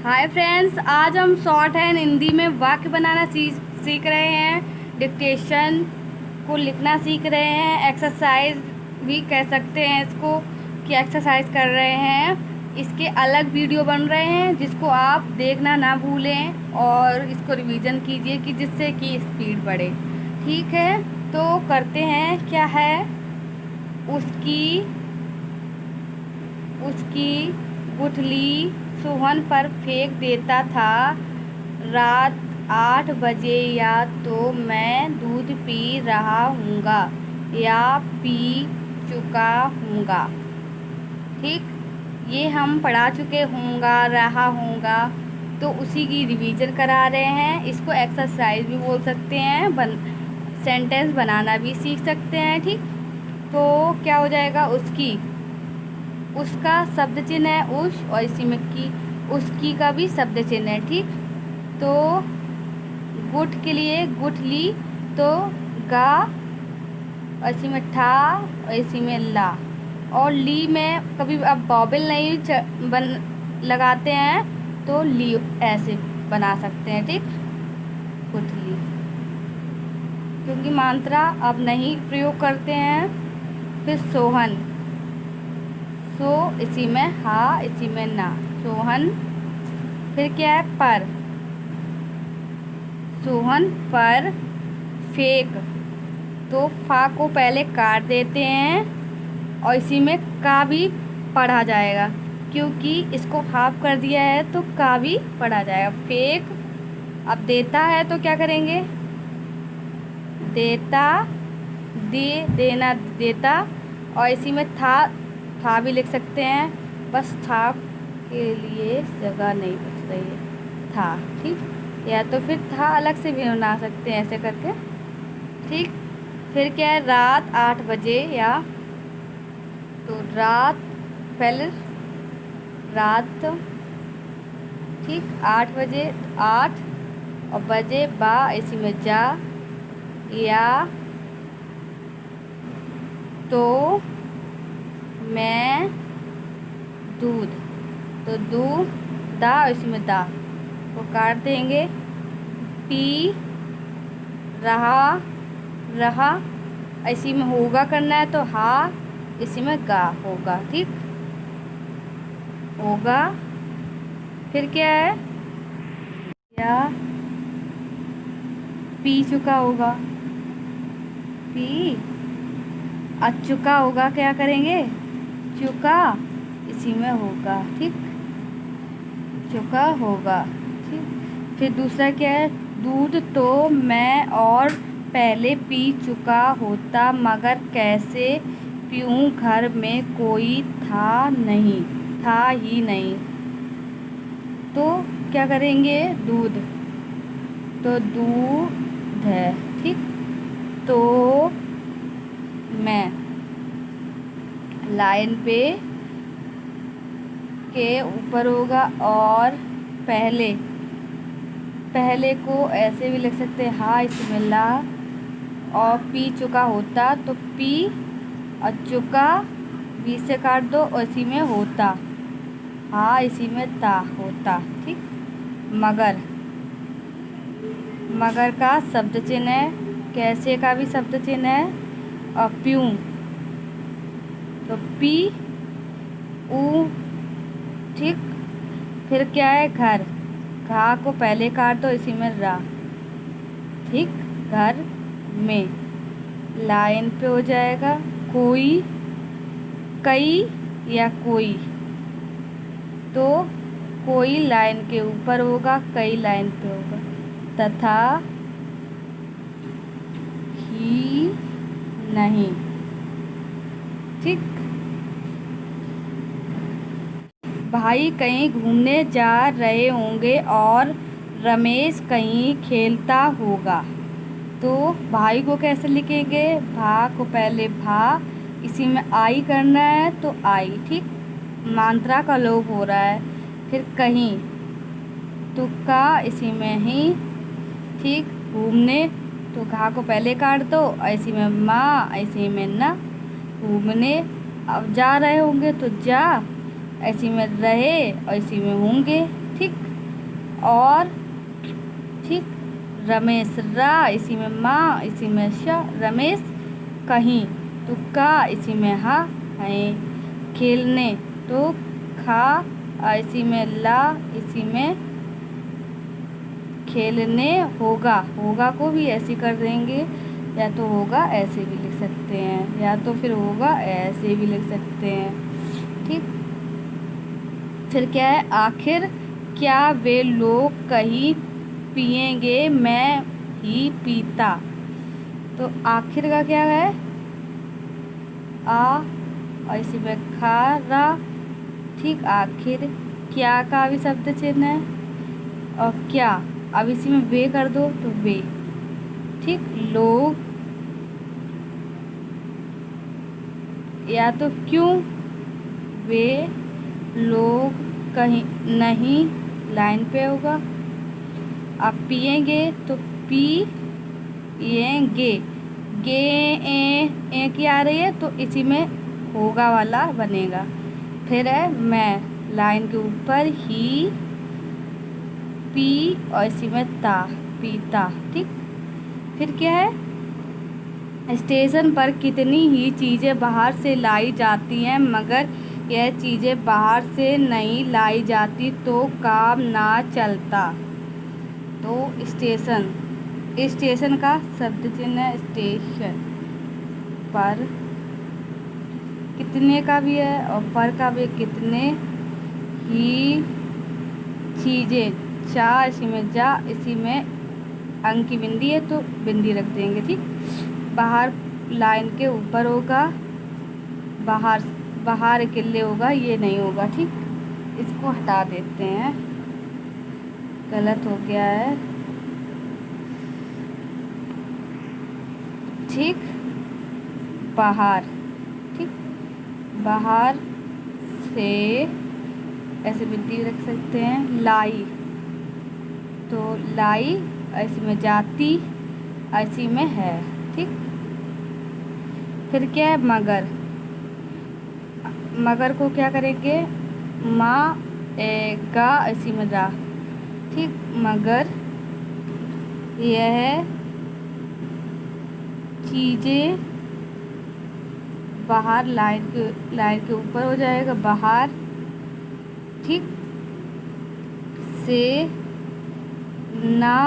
Hi friends, आज हम short hand Hindi में वाक्य बनाना सीख रहे हैं। डिक्टेशन को लिखना सीख रहे हैं। एक्सरसाइज भी कह सकते हैं इसको कि एक्सरसाइज कर रहे हैं। इसके अलग वीडियो बन रहे हैं जिसको आप देखना ना भूलें और इसको रिवीजन कीजिए कि जिससे कि स्पीड बढ़े। ठीक है, तो करते हैं। क्या है? उसकी उसकी गुठली सोहन पर फेंक देता था। रात 8 बजे या तो मैं दूध पी रहा हूँगा या पी चुका हूँगा। ठीक, ये हम पढ़ा चुके होंगे, रहा होगा, तो उसी की रिवीजन करा रहे हैं। इसको एक्सरसाइज भी बोल सकते हैं, सेंटेंस बनाना भी सीख सकते हैं। ठीक, तो क्या हो जाएगा? उसका शब्द चिन्ह है उस, और इसी में की, उसकी का भी शब्द चिन्ह है। ठीक, तो गुट के लिए गुठली, तो गा, और इसी में ठा, और इसी में ला। और ली में कभी अब बॉबल नहीं लगाते हैं तो ली ऐसे बना सकते हैं। ठीक, गुठली, क्योंकि मात्रा अब नहीं प्रयोग करते हैं। फिर सोहन, सो इसी में हा, इसी में ना, सोहन। फिर क्या है? पर, सोहन पर फेंक, तो फा को पहले काट देते हैं और इसी में का भी पढ़ा जाएगा, क्योंकि इसको हाफ कर दिया है तो का भी पढ़ा जाएगा। फेंक, अब देता है तो क्या करेंगे? देता, देना, देता, और इसी में था भी लिख सकते हैं, बस था के लिए जगह नहीं बच रही है, था। ठीक, या तो फिर था अलग से भी बना सकते हैं ऐसे करके। ठीक, फिर क्या है? रात 8 बजे या तो रात, पहले रात। ठीक, 8 बजे, 8 और बजे बा, इसी में जा, या तो मैं दूध, तो दा, इसी में दा को काट देंगे। पी रहा, इसी में होगा करना है तो हा, इसी में गा होगा। ठीक, होगा। फिर क्या है? या पी चुका होगा, पी चुका होगा, क्या करेंगे? चुका, इसी में होगा। ठीक, चुका होगा। ठीक, फिर दूसरा क्या है? दूध तो मैं और पहले पी चुका होता, मगर कैसे पीऊँ, घर में कोई था ही नहीं। तो क्या करेंगे? दूध, तो दूध है। ठीक, तो मैं लाइन पे के ऊपर होगा, और पहले को ऐसे भी लिख सकते हैं, हा, इसमें ला, और पी चुका होता तो पी, और चुका बी से काट दो, और इसी में होता, हा, इसी में ता होता। ठीक, मगर का शब्द चिन्ह है, कैसे का भी शब्द चिन्ह है, और प्यूँ, तो पी ऊ। ठीक, फिर क्या है? घर, घा को पहले काट दो, इसी में रा। ठीक, घर में, लाइन पे हो जाएगा। कोई, कई या कोई, तो कोई लाइन के ऊपर होगा, कई लाइन पे होगा। तथा ही नहीं। ठीक, भाई कहीं घूमने जा रहे होंगे और रमेश कहीं खेलता होगा, तो भाई को कैसे लिखेंगे? भा को पहले भा, इसी में आई करना है तो आई। ठीक, मात्रा का लोप हो रहा है। फिर कहीं, तुक्का, इसी में ही। ठीक, घूमने, तो घा को पहले काट दो, इसी में माँ, इसी में ना, घूमने। अब जा रहे होंगे तो जा, इसी में रहे, और इसी में होंगे। ठीक। और ठीक, रमेश, रा इसी में माँ, इसी में श, रमेश कहीं, तो का इसी में हा है, खेलने तो खा इसी में ला, इसी में खेलने, होगा, होगा को भी ऐसे कर देंगे, या तो होगा ऐसे भी लिख सकते हैं, या तो फिर होगा ऐसे भी लिख सकते हैं। ठीक। फिर क्या है, आखिर क्या वे लोग कहीं पिएंगे, मैं ही पीता। तो आखिर का क्या है, आ और इसी में खा रा। ठीक। आखिर क्या का भी शब्द चिन्ह है, और क्या अब इसी में वे कर दो तो वे। ठीक। लोग, या तो क्यों वे लोग कहीं नहीं, लाइन पे होगा। अब पिएंगे तो पिएंगे, गे ए की आ रही है तो इसी में होगा वाला बनेगा। फिर है मैं, लाइन के ऊपर ही, पी और इसी में ता, पीता। ठीक। फिर क्या है, स्टेशन पर कितनी ही चीज़ें बाहर से लाई जाती हैं, मगर यह चीज़ें बाहर से नहीं लाई जाती तो काम ना चलता। तो स्टेशन, स्टेशन का शब्द चिन्ह है, स्टेशन पर कितने का भी है और पर का भी, कितने ही चीज़ें, चा इसी में जा, इसी में अंक की बिंदी है तो बिंदी रख देंगे। ठीक। बाहर लाइन के ऊपर होगा, बाहर, बाहर किले होगा, ये नहीं होगा। ठीक। इसको हटा देते हैं, गलत हो गया है। ठीक। बाहर, ठीक, बाहर से ऐसे बिंदी रख सकते हैं। लाई तो लाई, ऐसे में जाती, ऐसी में है। ठीक। फिर क्या है, मगर, मगर को क्या करेंगे, माँ गा ऐसी में रा। ठीक। मगर यह चीज़ें बाहर, लाइन के ऊपर हो जाएगा, बाहर। ठीक। से ना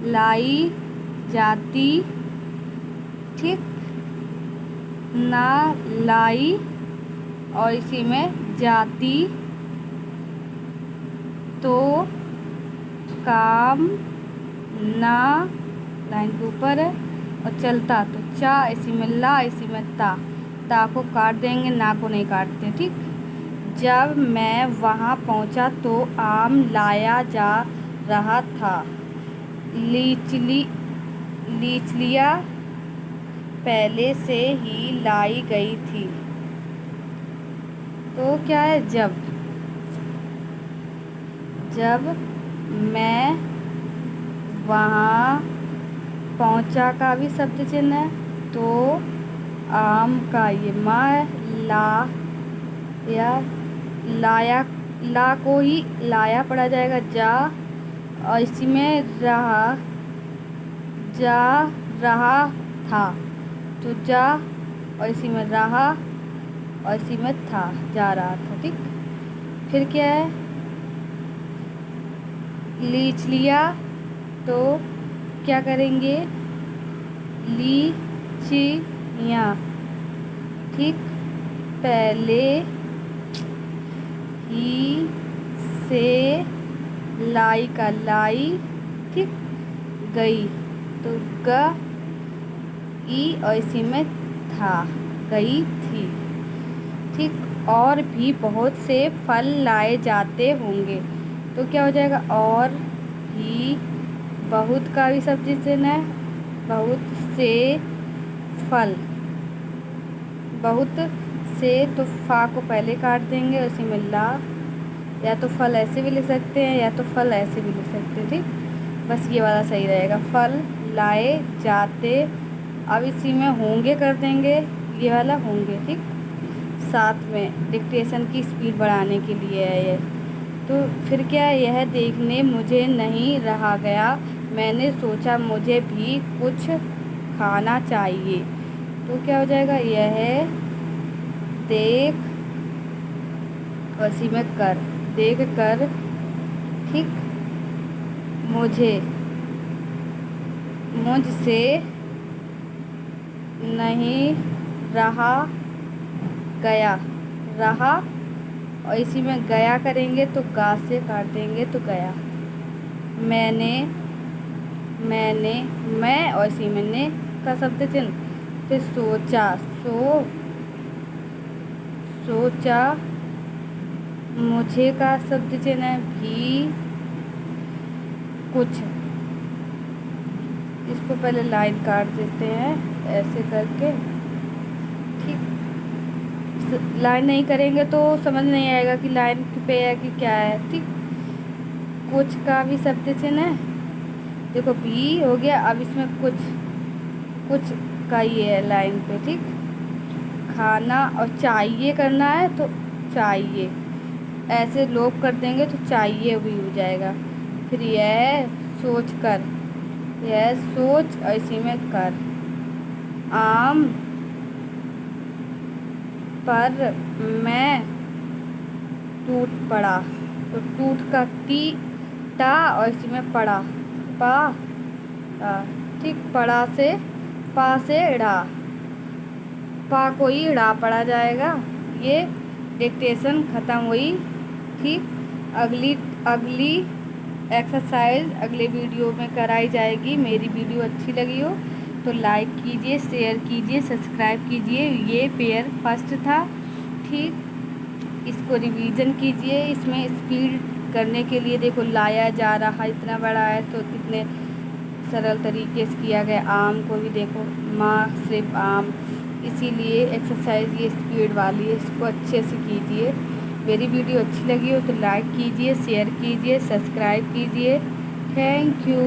लाई जाती। ठीक। ना लाई और इसी में जाती तो काम ना, लाइन के ऊपर है, और चलता तो चा, इसी में ला, इसी में ता को काट देंगे, ना को नहीं काटते। ठीक। जब मैं वहाँ पहुँचा तो आम लाया जा रहा था, लीचलियाँ पहले से ही लाई गई थी। तो क्या है, जब मैं वहाँ पहुँचा का भी शब्द चिन्ह है, तो आम का ये माँ है, ला या लाया, ला को ही लाया पड़ा जाएगा, जा और इसी में रहा, जा रहा था तो जा और इसी में रहा और इसी में था, जा रहा था। ठीक। फिर क्या है, लीचलिया तो क्या करेंगे, लीचियाँ। ठीक। पहले ही से लाई का लाई। ठीक। गई तो ग ई और इसी में था, गई थी। ठीक। और भी बहुत से फल लाए जाते होंगे, तो क्या हो जाएगा, और भी, बहुत का भी सब्जी चिन्ह है, बहुत से फल, बहुत से तो फा को पहले काट देंगे, उसी में ला, या तो फल ऐसे भी लिख सकते हैं या तो फल ऐसे भी लिख सकते हैं। ठीक। बस ये वाला सही रहेगा, फल लाए जाते। अब इसी में होंगे कर देंगे, ये वाला होंगे। ठीक। साथ में डिक्टेशन की स्पीड बढ़ाने के लिए है ये, तो फिर क्या यह देखने मुझे नहीं रहा गया। मैंने सोचा मुझे भी कुछ खाना चाहिए। तो क्या हो जाएगा, यह देख और इसी में कर, देख कर ठीक मुझे मुझसे नहीं रहा गया, रहा और इसी में गया करेंगे तो गा से काट देंगे तो गया। मैंने मैं और इसी में ने का शब्द चिन्ह, फिर सोचा, सोचा मुझे का शब्द चिन्ह है, भी कुछ। इसको पहले लाइन काट देते हैं ऐसे करके ठीक। लाइन नहीं करेंगे तो समझ नहीं आएगा कि लाइन पे है कि क्या है ठीक। कुछ का भी शब्द चिन्ह है, देखो भी हो गया। अब इसमें कुछ का ये है लाइन पे ठीक। खाना और चाहिए करना है तो चाहिए ऐसे लोग कर देंगे तो चाहिए भी हो जाएगा। फिर यह सोच कर, यह सोच और इसी में कर। आम पर मैं टूट पड़ा, तो टूट का टी टा और इसी में पड़ा, पा ठीक। पड़ा से पा से ड़ा, पा को ही ड़ा पड़ा जाएगा। ये डिक्टेशन ख़त्म हुई ठीक। अगली एक्सरसाइज अगले वीडियो में कराई जाएगी। मेरी वीडियो अच्छी लगी हो तो लाइक कीजिए, शेयर कीजिए, सब्सक्राइब कीजिए। ये पेयर फर्स्ट था ठीक। इसको रिवीजन कीजिए। इसमें स्पीड करने के लिए देखो लाया जा रहा इतना बड़ा है तो कितने सरल तरीके से किया गया। आम को भी देखो, माँ सिर्फ आम, इसीलिए एक्सरसाइज ये स्पीड वाली है। इसको अच्छे से कीजिए। मेरी वीडियो अच्छी लगी हो तो लाइक कीजिए, शेयर कीजिए, सब्सक्राइब कीजिए। Thank you.